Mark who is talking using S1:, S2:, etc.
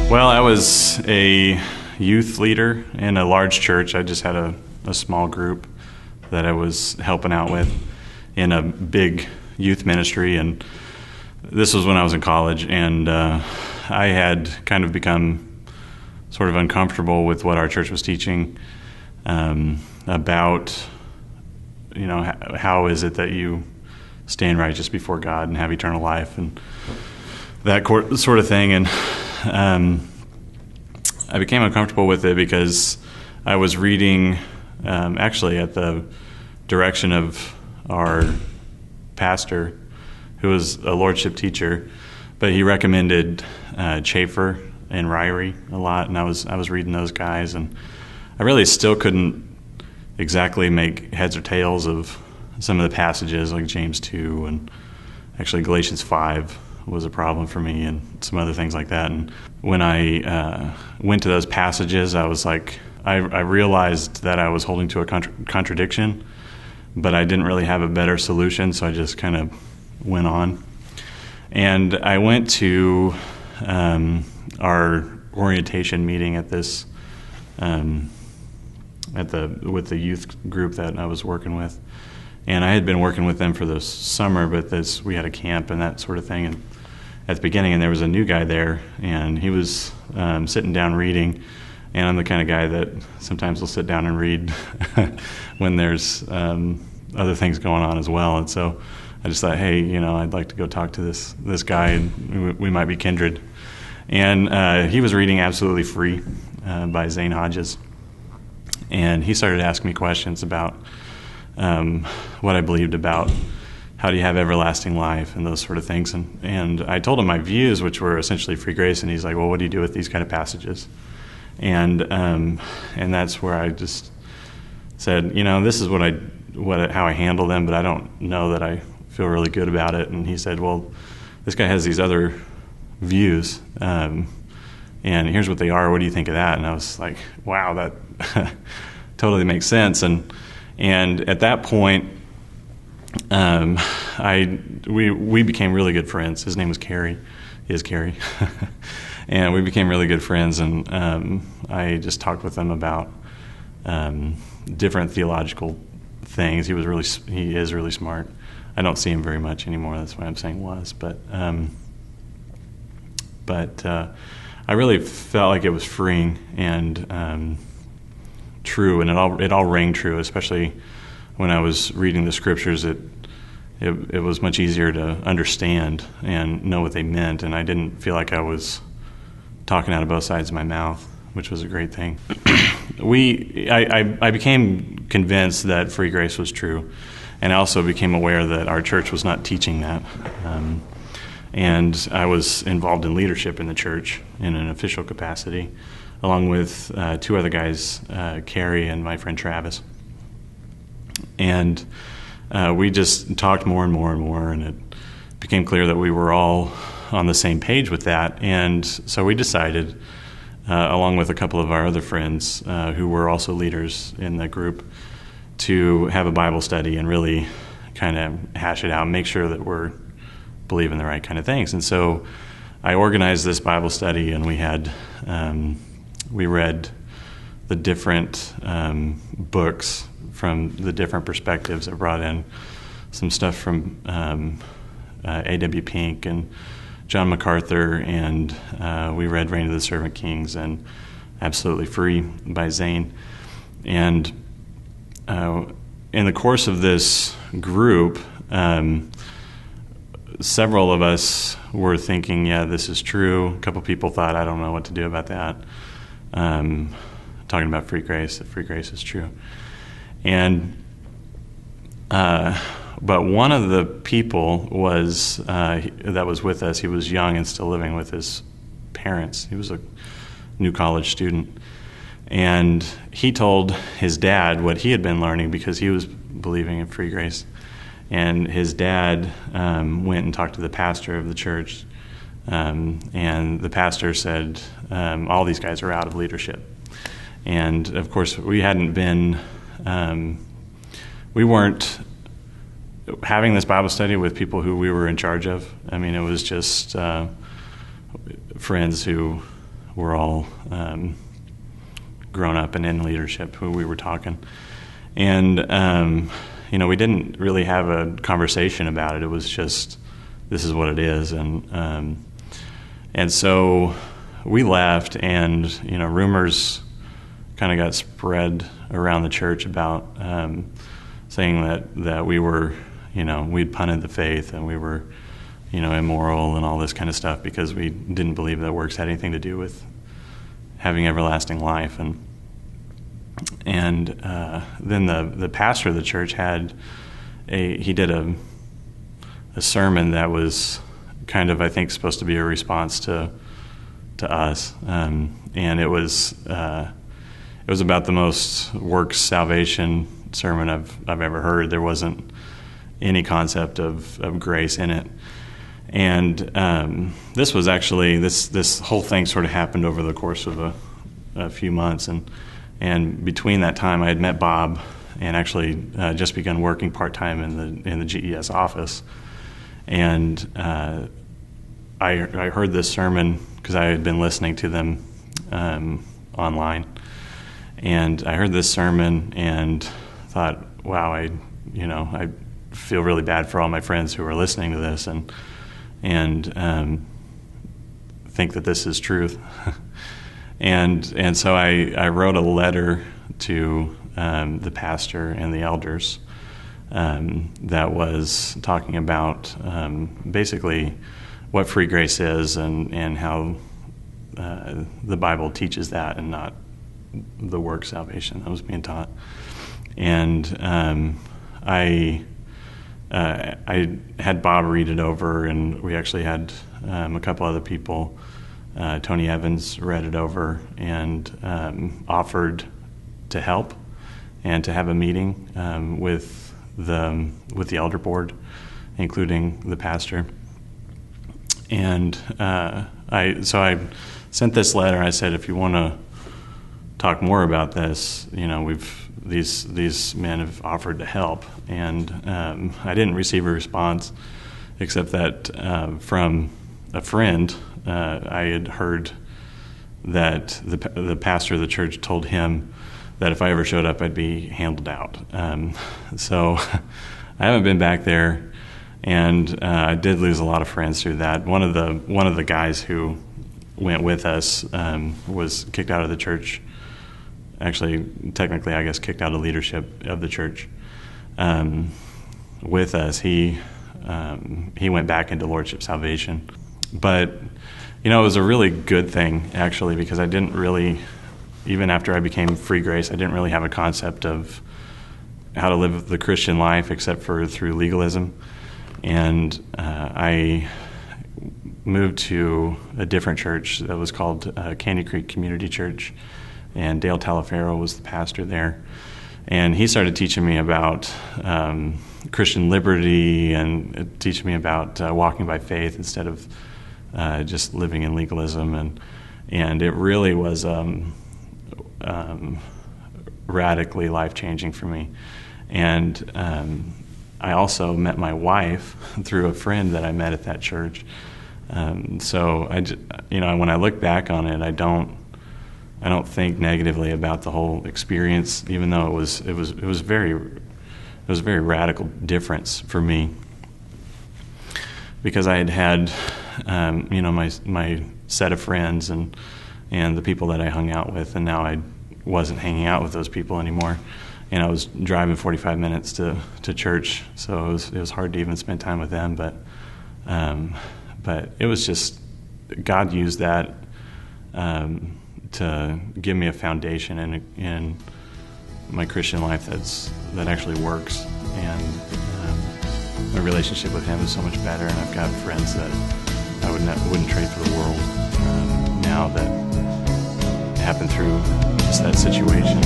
S1: Well, I was a youth leader in a large church. I just had a small group that I was helping out with in a big youth ministry, and this was when I was in college, and I had kind of become sort of uncomfortable with what our church was teaching about, how is it that you stand righteous before God and have eternal life and that sort of thing. And I became uncomfortable with it because I was reading, actually at the direction of our pastor, who was a lordship teacher, but he recommended Chafer and Ryrie a lot, and I was reading those guys, and I really still couldn't exactly make heads or tails of some of the passages, like James 2, and actually Galatians 5 was a problem for me, and some other things like that. And when I went to those passages, I was like, I realized that I was holding to a contradiction, but I didn't really have a better solution, so I just kind of went on. And I went to our orientation meeting at this with the youth group that I was working with, and I had been working with them for the summer, but we had a camp and that sort of thing. And at the beginning, and there was a new guy there, and he was sitting down reading, and I'm the kind of guy that sometimes will sit down and read when there's other things going on as well. And so I just thought, hey, I'd like to go talk to this guy, and we might be kindred. And he was reading Absolutely Free by Zane Hodges, and he started asking me questions about what I believed about how do you have everlasting life and those sort of things. And I told him my views, which were essentially free grace, and he's like, well, what do you do with these kind of passages? And that's where I just said, this is how I handle them, but I don't know that I feel really good about it. And he said, well, this guy has these other views, and here's what they are. What do you think of that? And I was like, wow, that totally makes sense. And at that point, we became really good friends. His name was Carrie. He is Carrie. And we became really good friends, and I just talked with him about different theological things. He is really smart. I don't see him very much anymore. That's why I'm saying was, but I really felt like it was freeing and true, and it all rang true, especially when I was reading the scriptures. It was much easier to understand and know what they meant, and I didn't feel like I was talking out of both sides of my mouth, which was a great thing. I became convinced that free grace was true, and I also became aware that our church was not teaching that. And I was involved in leadership in the church in an official capacity, along with two other guys, Carrie and my friend Travis. And we just talked more and more and more, and it became clear that we were all on the same page with that. And so we decided, along with a couple of our other friends who were also leaders in the group, to have a Bible study and really kind of hash it out and make sure that we're believing the right kind of things. And so I organized this Bible study, and we read the different books from the different perspectives. I brought in some stuff from A.W. Pink and John MacArthur, and we read Reign of the Servant Kings and Absolutely Free by Zane. And in the course of this group, several of us were thinking, yeah, this is true. A couple people thought, I don't know what to do about that. Talking about free grace, that free grace is true. And but one of the people that was with us, he was young and still living with his parents. He was a new college student. And he told his dad what he had been learning because he was believing in free grace. And his dad went and talked to the pastor of the church, and the pastor said, all these guys are out of leadership. And, of course, we weren't having this Bible study with people who we were in charge of. I mean, it was just friends who were all grown up and in leadership who we were talking. And, we didn't really have a conversation about it. It was just, this is what it is. And so we left, and, rumors kind of got spread around the church about saying that we were, we'd punted the faith and we were, immoral and all this kind of stuff because we didn't believe that works had anything to do with having everlasting life. And then the pastor of the church he did a sermon that was kind of, I think, supposed to be a response to us, and it was about the most works salvation sermon I've ever heard. There wasn't any concept of grace in it. And this was actually, this whole thing sort of happened over the course of a few months. And between that time, I had met Bob and actually just begun working part-time in the GES office. And I heard this sermon because I had been listening to them online. And I heard this sermon and thought, wow, I feel really bad for all my friends who are listening to this and think that this is truth. and so I wrote a letter to the pastor and the elders that was talking about basically what free grace is and how the Bible teaches that and not the work salvation that was being taught. And I had Bob read it over, and we actually had a couple other people. Tony Evans read it over and offered to help and to have a meeting with the elder board, including the pastor. And I sent this letter. I said, if you want to talk more about this, these men have offered to help. And I didn't receive a response, except that from a friend, I had heard that the pastor of the church told him that if I ever showed up, I'd be handled out. So I haven't been back there, and I did lose a lot of friends through that. One of the guys who went with us was kicked out of the church. Actually, technically, I guess, kicked out of leadership of the church. With us, he went back into Lordship Salvation. But, it was a really good thing, actually, because I didn't really, even after I became Free Grace, I didn't really have a concept of how to live the Christian life except for through legalism. And I moved to a different church that was called Candy Creek Community Church, and Dale Talaferro was the pastor there. And he started teaching me about Christian liberty and teaching me about walking by faith instead of just living in legalism. And it really was radically life-changing for me. And I also met my wife through a friend that I met at that church. So when I look back on it, I don't think negatively about the whole experience, even though it was a very radical difference for me, because I had my set of friends and the people that I hung out with, and now I wasn't hanging out with those people anymore, and I was driving 45 minutes to church, so it was hard to even spend time with them. But it was just, God used that to give me a foundation in my Christian life that actually works, and my relationship with Him is so much better, and I've got friends that I wouldn't trade for the world now that happened through just that situation.